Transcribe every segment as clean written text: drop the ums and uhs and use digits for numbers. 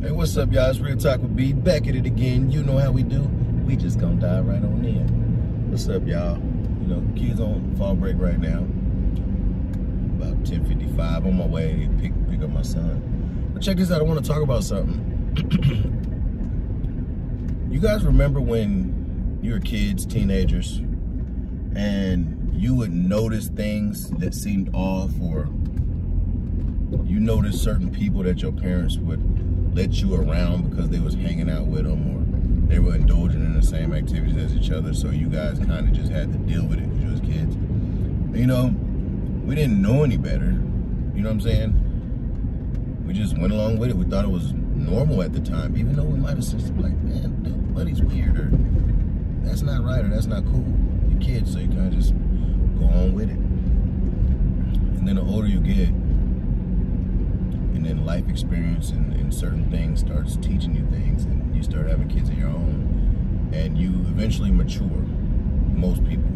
Hey, what's up, y'all? It's Real Talk with B. Back at it again. You know how we do. We just gonna dive right on in. What's up, y'all? You know, kids on fall break right now. About 10:55. On my way to pick up my son. But check this out. I want to talk about something. You guys remember when you were kids, teenagers, and you would notice things that seemed off, or you noticed certain people that your parents would let you around because they was hanging out with them, or they were indulging in the same activities as each other, so you guys kind of just had to deal with it because you was kids. You know, we didn't know any better. You know what I'm saying? We just went along with it. We thought it was normal at the time, even though we might have said, like, man, dude, buddy's weird, or that's not right, or that's not cool. You're kids, so you kind of just go on with it. And then the older you get, and then life experience and certain things starts teaching you things, and you start having kids of your own, and you eventually mature, most people.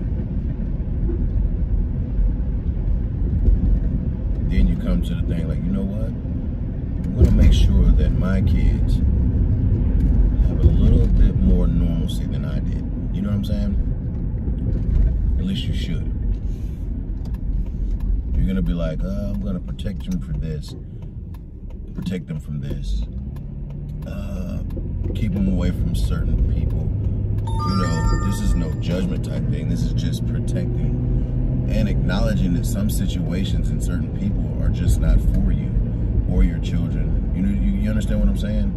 Then you come to the thing like, you know what? I'm gonna make sure that my kids have a little bit more normalcy than I did. You know what I'm saying? At least you should. You're gonna be like, I'm gonna protect them for this, protect them from this, keep them away from certain people. You know, this is no judgment type thing. This is just protecting and acknowledging that some situations and certain people are just not for you or your children. You know, you understand what I'm saying?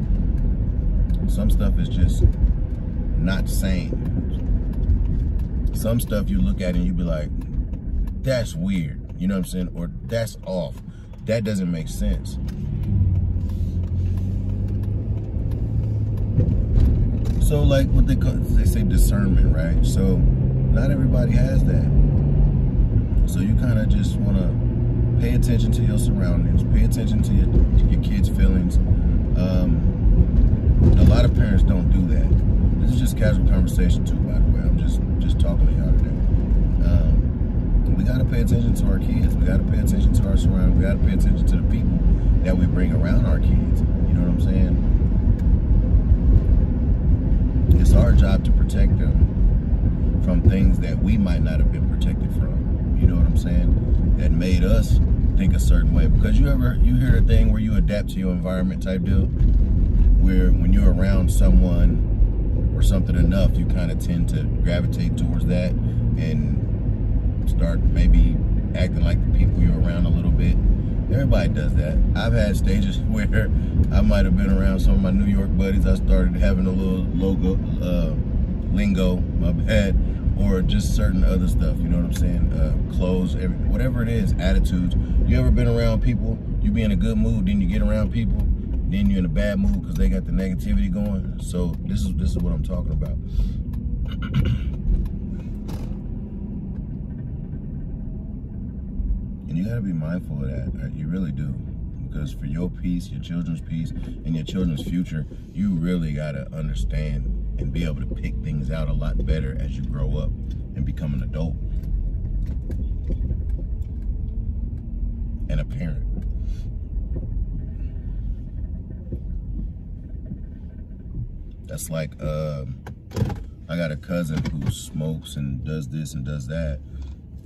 Some stuff is just not sane. Some stuff you look at and you be like, that's weird. You know what I'm saying? Or that's off. That doesn't make sense. So like what they say discernment, right? So not everybody has that. So you kind of just want to pay attention to your surroundings, pay attention to your kids' feelings. A lot of parents don't do that. This is just casual conversation too, by the way. I'm just talking to y'all today. We got to pay attention to our kids. We got to pay attention to our surroundings. We got to pay attention to the people that we bring around our kids. You know what I'm saying? It's our job to protect them from things that we might not have been protected from. You know what I'm saying? That made us think a certain way. Because you hear a thing where you adapt to your environment type deal, where when you're around someone or something enough, you kind of tend to gravitate towards that and start maybe acting like the people you're around a little bit. Everybody does that. I've had stages where I might have been around some of my New York buddies. I started having a little lingo, my bad, or just certain other stuff, you know what I'm saying? Clothes, whatever it is, attitudes. You ever been around people, you be in a good mood, then you get around people, then you're in a bad mood because they got the negativity going. So this is what I'm talking about. And you gotta be mindful of that, you really do. Because for your peace, your children's peace, and your children's future, you really gotta understand and be able to pick things out a lot better as you grow up and become an adult and a parent. That's like, I got a cousin who smokes and does this and does that,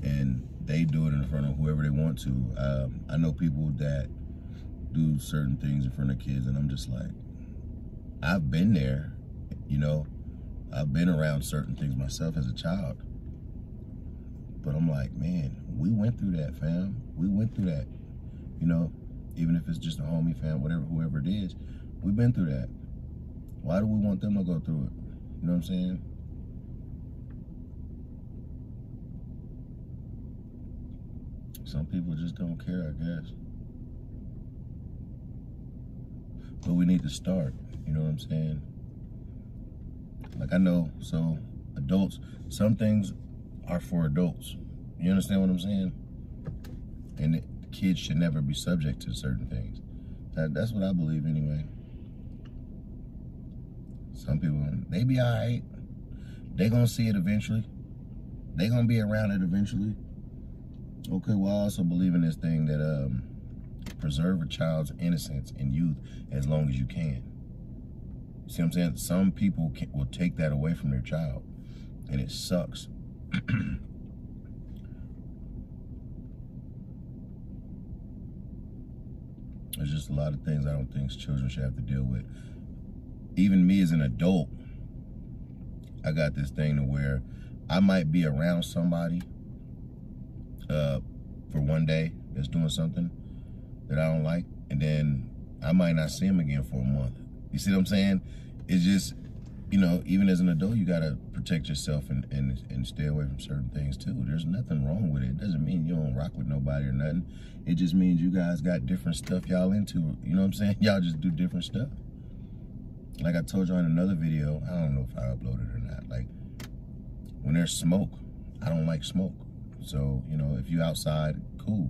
and they do it in front of whoever they want to. I know people that do certain things in front of kids, and I'm just like, I've been there, you know. I've been around certain things myself as a child. But I'm like, man, we went through that, fam. We went through that, you know. Even if it's just a homie, fam, whatever, whoever it is, we've been through that. Why do we want them to go through it? You know what I'm saying? Some people just don't care, I guess. But we need to start, you know what I'm saying? Like, I know, so adults, some things are for adults. You understand what I'm saying? And kids should never be subject to certain things. That's what I believe anyway. Some people, they be all right. They gonna see it eventually. They gonna be around it eventually. Okay, well, I also believe in this thing that preserve a child's innocence and youth as long as you can. See what I'm saying? Some people will take that away from their child, and it sucks. There's just a lot of things I don't think children should have to deal with. Even me as an adult, I got this thing to where I might be around somebody for one day that's doing something that I don't like, and then I might not see him again for a month. You see what I'm saying? It's just, you know, even as an adult, you gotta protect yourself and stay away from certain things too. There's nothing wrong with it. It doesn't mean you don't rock with nobody or nothing. It just means you guys got different stuff y'all into. You know what I'm saying? Y'all just do different stuff. Like I told you in another video, I don't know if I uploaded it or not. Like, when there's smoke, I don't like smoke. So, you know, if you outside, cool.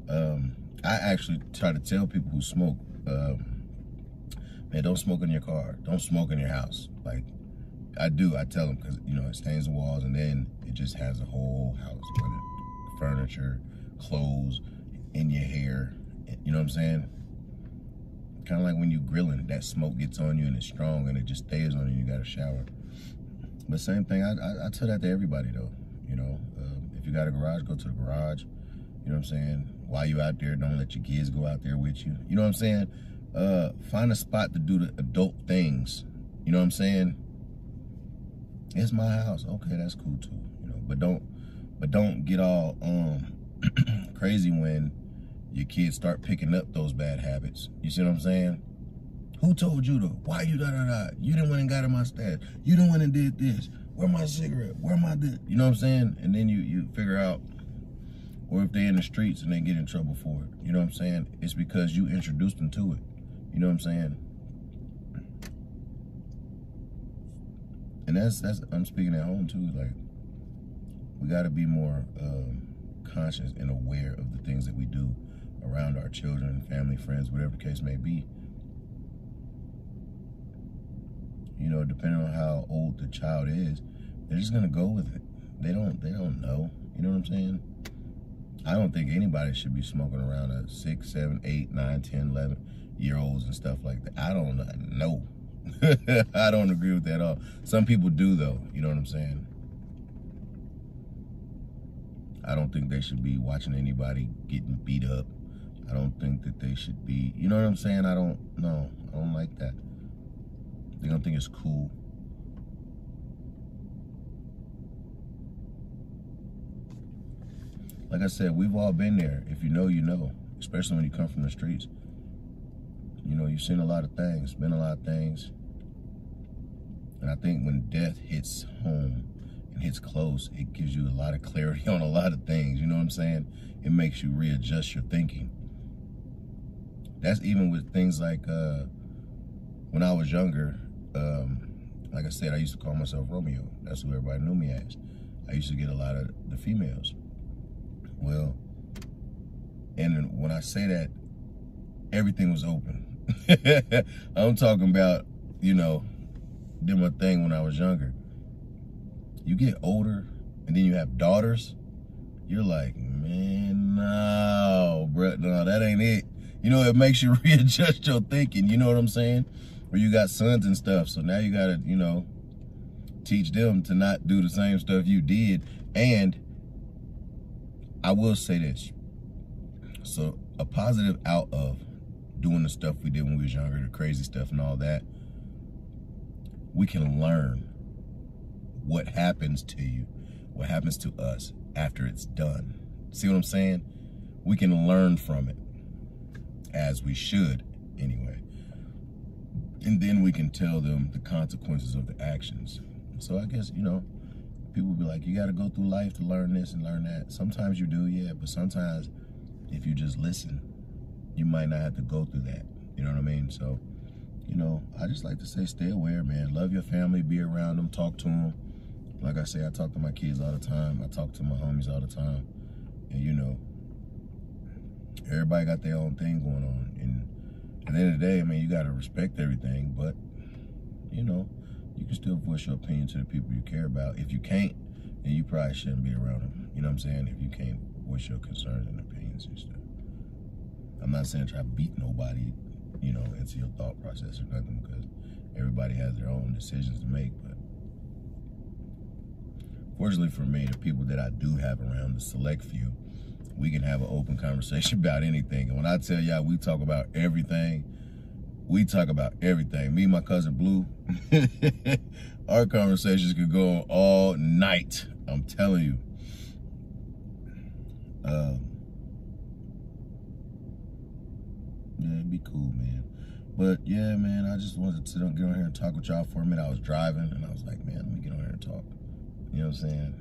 I actually try to tell people who smoke, man, don't smoke in your car. Don't smoke in your house. Like, I do. I tell them because, you know, it stains the walls, and then it just has the whole house, whether furniture, clothes, in your hair. You know what I'm saying? Kind of like when you grilling, that smoke gets on you and it's strong and it just stays on you. You got to shower. But same thing, I tell that to everybody though. You know, if you got a garage, go to the garage. You know what I'm saying? While you out there, don't let your kids go out there with you. You know what I'm saying? Find a spot to do the adult things. You know what I'm saying? It's my house. Okay, that's cool too. You know, but don't get all crazy when your kids start picking up those bad habits. You see what I'm saying? Who told you to? Why you da-da-da? You didn't went and got in my stash. You didn't went and did this. Where my cigarette? Where my this? You know what I'm saying? And then you figure out, or if they in the streets and they get in trouble for it. You know what I'm saying? It's because you introduced them to it. You know what I'm saying? And that's I'm speaking at home too. Like, we got to be more conscious and aware of the things that we do around our children, family, friends, whatever the case may be. You know, depending on how old the child is, they're just gonna go with it. They don't know. You know what I'm saying? I don't think anybody should be smoking around a 6, 7, 8, 9, 10, 11-year-olds and stuff like that. I don't know. I don't agree with that at all. Some people do though. You know what I'm saying? I don't think they should be watching anybody getting beat up. I don't think that they should be, you know what I'm saying? I don't like that. They don't think it's cool. Like I said, we've all been there. If you know, you know. Especially when you come from the streets. You know, you've seen a lot of things, been a lot of things. And I think when death hits home and hits close, it gives you a lot of clarity on a lot of things. You know what I'm saying? It makes you readjust your thinking. That's even with things like when I was younger, like I said, I used to call myself Romeo. That's who everybody knew me as. I used to get a lot of the females. Well, and when I say that, everything was open. I'm talking about, you know, did my thing when I was younger. You get older and then you have daughters, you're like, man, no, bro, no, that ain't it. You know, it makes you readjust your thinking, you know what I'm saying? Or you got sons and stuff, so now you gotta, you know, teach them to not do the same stuff you did. And I will say this, so a positive out of doing the stuff we did when we was younger, the crazy stuff and all that, we can learn what happens to you, what happens to us after it's done. See what I'm saying? We can learn from it, as we should anyway. And then we can tell them the consequences of the actions. So I guess, you know, people be like, you got to go through life to learn this and learn that. Sometimes you do, yeah, but sometimes if you just listen, you might not have to go through that. You know what I mean? So, you know, I just like to say, stay aware, man. Love your family, be around them, talk to them. Like I say, I talk to my kids all the time. I talk to my homies all the time. And, you know, everybody got their own thing going on. And at the end of the day, I mean, you got to respect everything. But, you know, you can still voice your opinion to the people you care about. If you can't, then you probably shouldn't be around them. You know what I'm saying? If you can't voice your concerns and opinions and stuff. I'm not saying try to beat nobody, you know, into your thought process or nothing, because everybody has their own decisions to make. But fortunately for me, the people that I do have around, the select few, we can have an open conversation about anything. And when I tell y'all we talk about everything, we talk about everything. Me and my cousin Blue, our conversations could go on all night. I'm telling you. Yeah, it'd be cool, man. But yeah, man, I just wanted to get on here and talk with y'all for a minute. I was driving and I was like, man, let me get on here and talk. You know what I'm saying?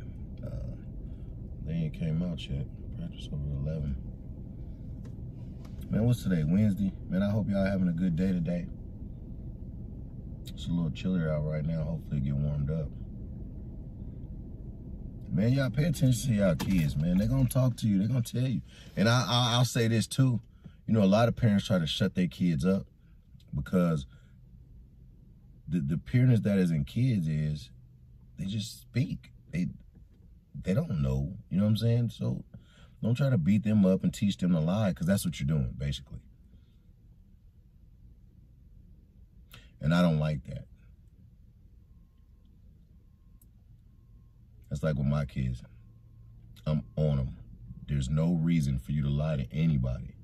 They ain't came out yet. Practice over 11. Man, what's today? Wednesday? Man, I hope y'all having a good day today. It's a little chillier out right now. Hopefully it get warmed up. Man, y'all pay attention to y'all kids, man. They're going to talk to you. They're going to tell you. And I'll say this too. You know, a lot of parents try to shut their kids up because the pureness that is in kids is they just speak. They don't know. You know what I'm saying? So don't try to beat them up and teach them to lie, because that's what you're doing, basically. And I don't like that. That's like with my kids. I'm on them. There's no reason for you to lie to anybody.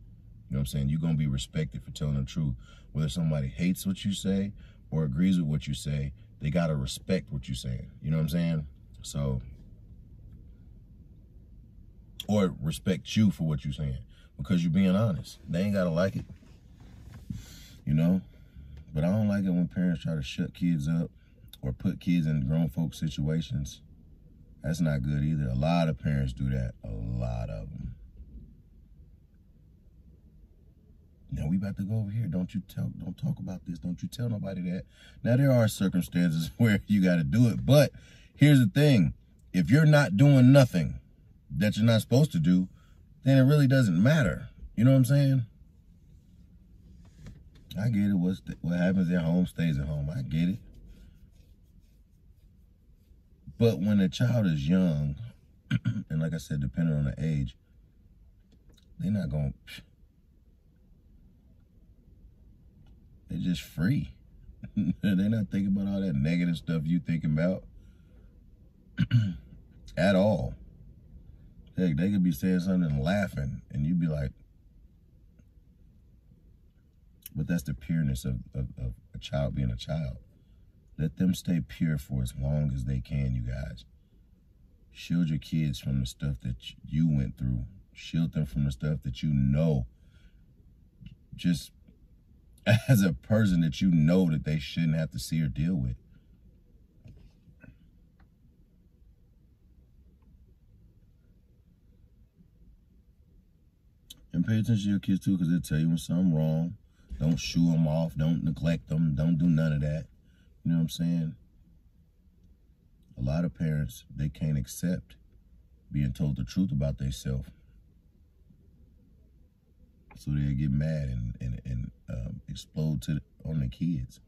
You know what I'm saying? You're going to be respected for telling the truth. Whether somebody hates what you say or agrees with what you say, they got to respect what you're saying. You know what I'm saying? So, or respect you for what you're saying, because you're being honest. They ain't got to like it, you know? But I don't like it when parents try to shut kids up or put kids in grown folk situations. That's not good either. A lot of parents do that. A lot of them. Now we about to go over here. Don't talk about this. Don't you tell nobody that. Now there are circumstances where you got to do it. But here's the thing. If you're not doing nothing that you're not supposed to do, then it really doesn't matter. You know what I'm saying? I get it. What happens at home stays at home. I get it. But when a child is young, and like I said, depending on the age, they're not going to... They're just free. They're not thinking about all that negative stuff you thinking about at all. Heck, they could be saying something and laughing, and you'd be like, but that's the pureness of a child being a child. Let them stay pure for as long as they can, you guys. Shield your kids from the stuff that you went through. Shield them from the stuff that you know. Just as a person that you know that they shouldn't have to see or deal with. And pay attention to your kids too, because they'll tell you when something's wrong. Don't shoo them off. Don't neglect them. Don't do none of that. You know what I'm saying? A lot of parents, they can't accept being told the truth about themselves. So they get mad and explode on the kids.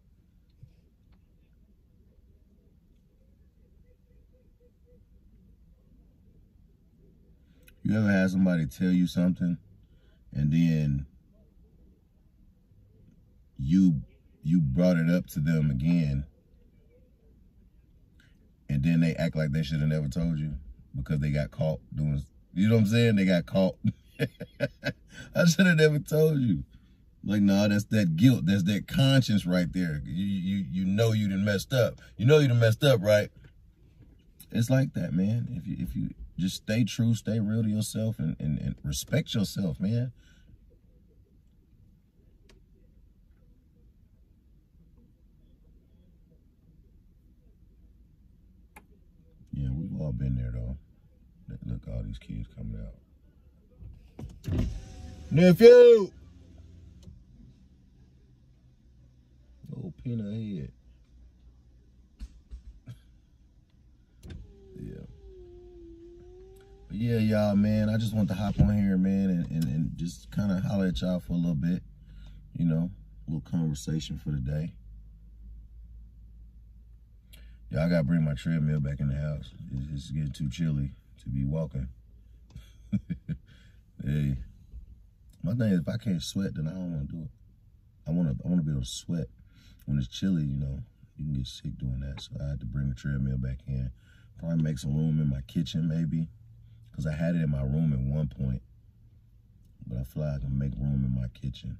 You ever had somebody tell you something and then you brought it up to them again, and then they act like they should have never told you because they got caught doing, you know what I'm saying? They got caught. I should have never told you. Like, nah, that's that guilt. That's that conscience right there. You know you done messed up. You know you done messed up, right? It's like that, man. If you just stay true, stay real to yourself, and respect yourself, man. Yeah, we've all been there, though. Look, all these kids coming out. Nephew! Old peanut head. Yeah. But yeah, y'all, man, I just want to hop on here, man, and just kind of holler at y'all for a little bit. You know, a little conversation for the day. Yeah, I got to bring my treadmill back in the house. It's getting too chilly to be walking. Hey, my thing is, if I can't sweat, then I don't want to do it. I wanna be able to sweat when it's chilly. You know, you can get sick doing that. So I had to bring the treadmill back in. Probably make some room in my kitchen maybe, because I had it in my room at one point. But I feel like I can make room in my kitchen.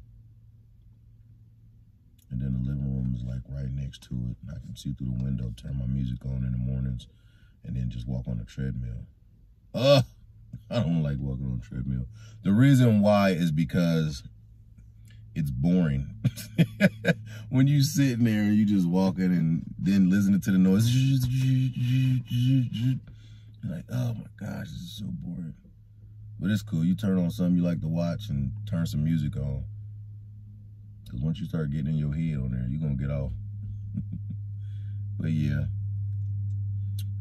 And then the living room is like right next to it. And I can see through the window, turn my music on in the mornings, and then just walk on the treadmill. I don't like walking on a treadmill. The reason why is because it's boring. When you sitting there and you just walking and then listening to the noise, you're like, oh my gosh, this is so boring. But it's cool. You turn on something you like to watch and turn some music on. Because once you start getting in your head on there, you're going to get off. But yeah,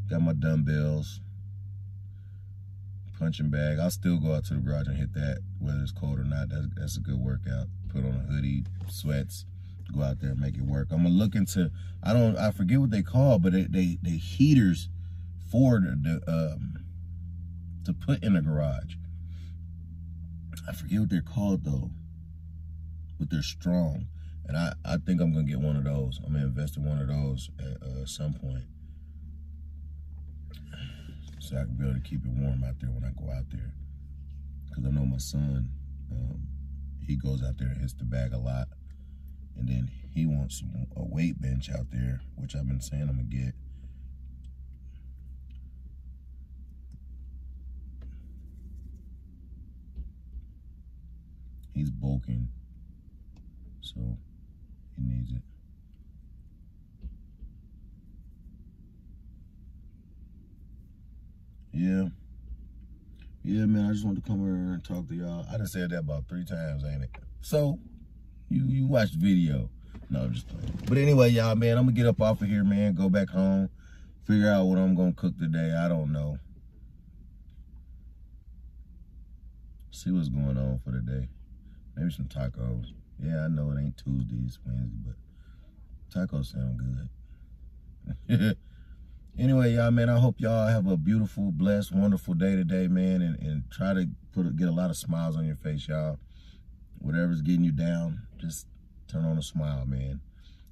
got my dumbbells, punching bag. I'll still go out to the garage and hit that, whether it's cold or not. That's a good workout. Put on a hoodie, sweats, go out there and make it work. I'm gonna look into, I forget what they call, but they heaters for to put in the garage. I forget what they're called though, but they're strong. And I think I'm gonna get one of those. I'm gonna invest in one of those at some point, so I can be able to keep it warm out there when I go out there. Because I know my son, he goes out there and hits the bag a lot. And then he wants a weight bench out there, which I've been saying I'm gonna get. He's bulking, so he needs it. Yeah, man, I just wanted to come here and talk to y'all. I done said that about 3 times, ain't it? So, you watched the video. No, I'm just playing. But anyway, y'all, man, I'm gonna get up off of here, man, go back home, figure out what I'm gonna cook today. I don't know. See what's going on for the day. Maybe some tacos. Yeah, I know it ain't Tuesday, it's Wednesday, but tacos sound good. Anyway, y'all, man, I hope y'all have a beautiful, blessed, wonderful day today, man, and try to get a lot of smiles on your face, y'all. Whatever's getting you down, just turn on a smile, man,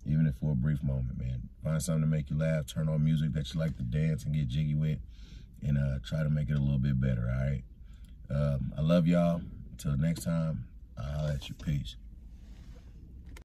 even if for a brief moment, man. Find something to make you laugh, turn on music that you like to dance and get jiggy with, and try to make it a little bit better, all right? I love y'all. Until next time, I'll at you. Peace.